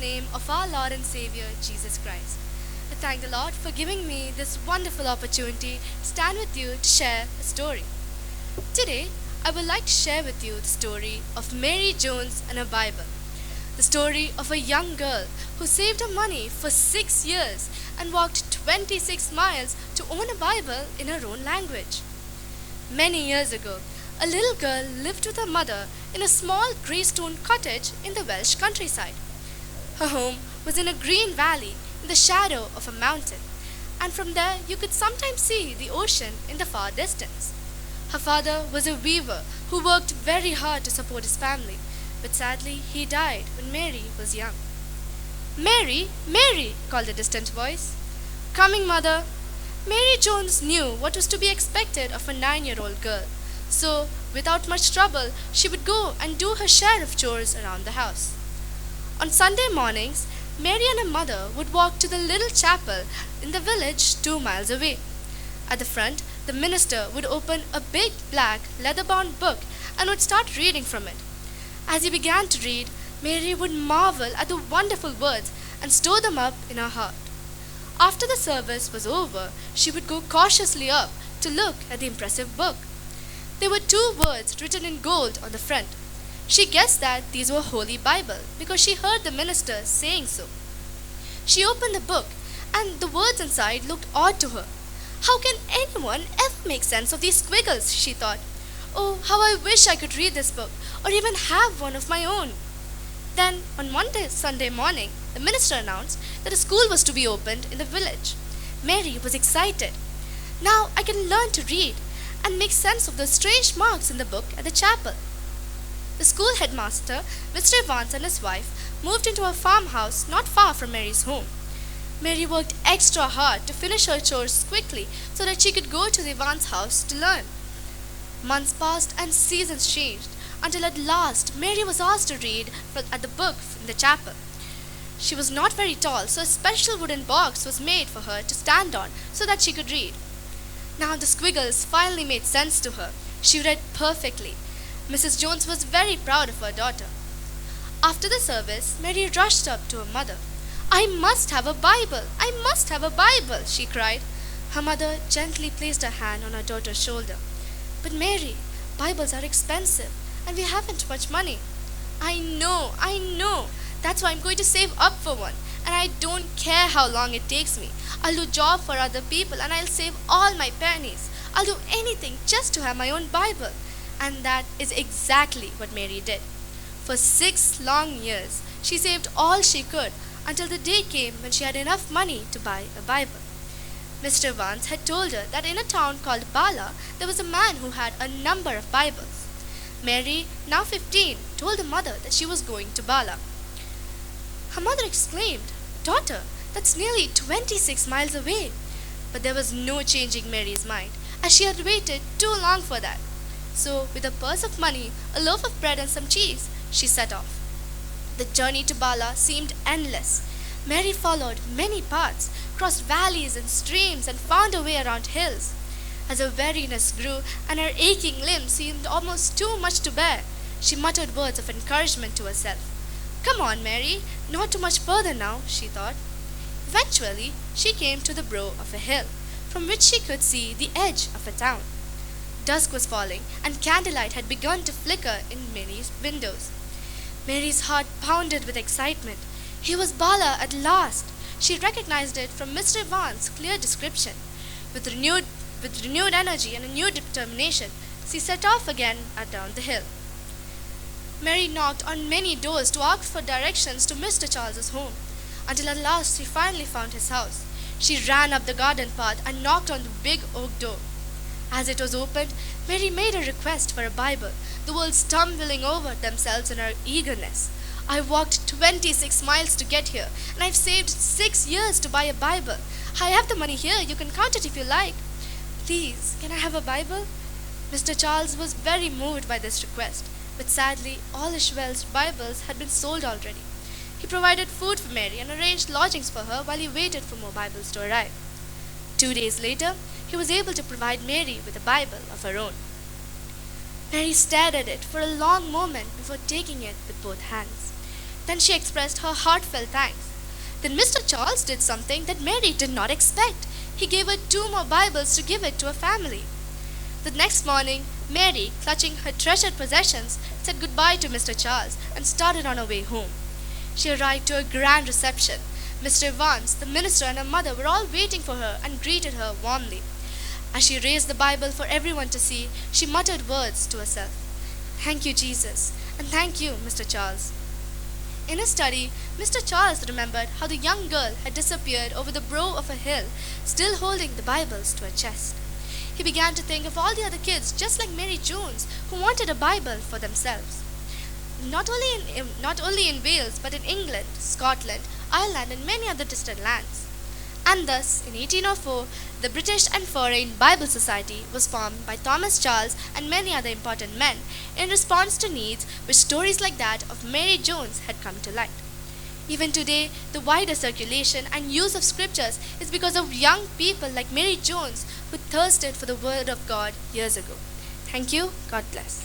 name of our Lord and Savior, Jesus Christ. I thank the Lord for giving me this wonderful opportunity to stand with you to share a story. Today, I would like to share with you the story of Mary Jones and her Bible. The story of a young girl who saved her money for 6 years and walked 26 miles to own a Bible in her own language. Many years ago, a little girl lived with her mother in a small grey stone cottage in the Welsh countryside. Her home was in a green valley in the shadow of a mountain, and from there you could sometimes see the ocean in the far distance. Her father was a weaver who worked very hard to support his family, but sadly he died when Mary was young. "Mary, Mary," called a distant voice. "Coming, mother." Mary Jones knew what was to be expected of a 9-year-old girl, so without much trouble she would go and do her share of chores around the house. On Sunday mornings, Mary and her mother would walk to the little chapel in the village 2 miles away. At the front, the minister would open a big black leather-bound book and would start reading from it. As he began to read, Mary would marvel at the wonderful words and store them up in her heart. After the service was over, she would go cautiously up to look at the impressive book. There were 2 words written in gold on the front. She guessed that these were Holy Bible because she heard the minister saying so. She opened the book, and the words inside looked odd to her. How can anyone ever make sense of these squiggles, she thought. Oh, how I wish I could read this book, or even have one of my own. Then, on Sunday morning, the minister announced that a school was to be opened in the village. Mary was excited. Now I can learn to read and make sense of the strange marks in the book at the chapel. The school headmaster, Mr. Evans, and his wife moved into a farmhouse not far from Mary's home. Mary worked extra hard to finish her chores quickly so that she could go to the Evans house to learn. Months passed and seasons changed until at last Mary was asked to read at the book in the chapel. She was not very tall, so a special wooden box was made for her to stand on so that she could read. Now the squiggles finally made sense to her. She read perfectly. Mrs. Jones was very proud of her daughter. After the service, Mary rushed up to her mother. "I must have a Bible! I must have a Bible!" she cried. Her mother gently placed her hand on her daughter's shoulder. "But Mary, Bibles are expensive, and we haven't much money." I know. That's why I'm going to save up for one, and I don't care how long it takes me. I'll do job for other people, and I'll save all my pennies. I'll do anything just to have my own Bible." And that is exactly what Mary did. For 6 long years, she saved all she could until the day came when she had enough money to buy a Bible. Mr. Vance had told her that in a town called Bala, there was a man who had a number of Bibles. Mary, now 15, told her mother that she was going to Bala. Her mother exclaimed, "Daughter, that's nearly 26 miles away." But there was no changing Mary's mind, as she had waited too long for that. So, with a purse of money, a loaf of bread and some cheese, she set off. The journey to Bala seemed endless. Mary followed many paths, crossed valleys and streams, and found her way around hills. As her weariness grew and her aching limbs seemed almost too much to bear, she muttered words of encouragement to herself. "Come on, Mary, not too much further now," she thought. Eventually, she came to the brow of a hill, from which she could see the edge of a town. Dusk was falling, and candlelight had begun to flicker in Mary's windows. Mary's heart pounded with excitement. Here was Bala at last. She recognized it from Mr. Vaughan's clear description. With renewed energy and a new determination, she set off again down the hill. Mary knocked on many doors to ask for directions to Mr. Charles's home, until at last she finally found his house. She ran up the garden path and knocked on the big oak door. As it was opened, Mary made a request for a Bible, the words tumbling over themselves in her eagerness. "I walked 26 miles to get here, and I've saved 6 years to buy a Bible. I have the money here, you can count it if you like. Please, can I have a Bible?" Mr. Charles was very moved by this request, but sadly all Ishmael's Bibles had been sold already. He provided food for Mary and arranged lodgings for her while he waited for more Bibles to arrive. 2 days later, he was able to provide Mary with a Bible of her own. Mary stared at it for a long moment before taking it with both hands. Then she expressed her heartfelt thanks. Then Mr. Charles did something that Mary did not expect. He gave her 2 more Bibles to give it to her family. The next morning, Mary, clutching her treasured possessions, said goodbye to Mr. Charles and started on her way home. She arrived to a grand reception. Mr. Evans, the minister, and her mother were all waiting for her and greeted her warmly. As she raised the Bible for everyone to see, she muttered words to herself. Thank you, Jesus, and thank you, Mr. Charles. In his study, Mr. Charles remembered how the young girl had disappeared over the brow of a hill, still holding the Bibles to her chest. He began to think of all the other kids just like Mary Jones who wanted a Bible for themselves. Not only in Wales but in England, Scotland, Ireland and many other distant lands. And thus, in 1804, the British and Foreign Bible Society was formed by Thomas Charles and many other important men in response to needs which stories like that of Mary Jones had come to light. Even today, the wider circulation and use of scriptures is because of young people like Mary Jones who thirsted for the Word of God years ago. Thank you. God bless.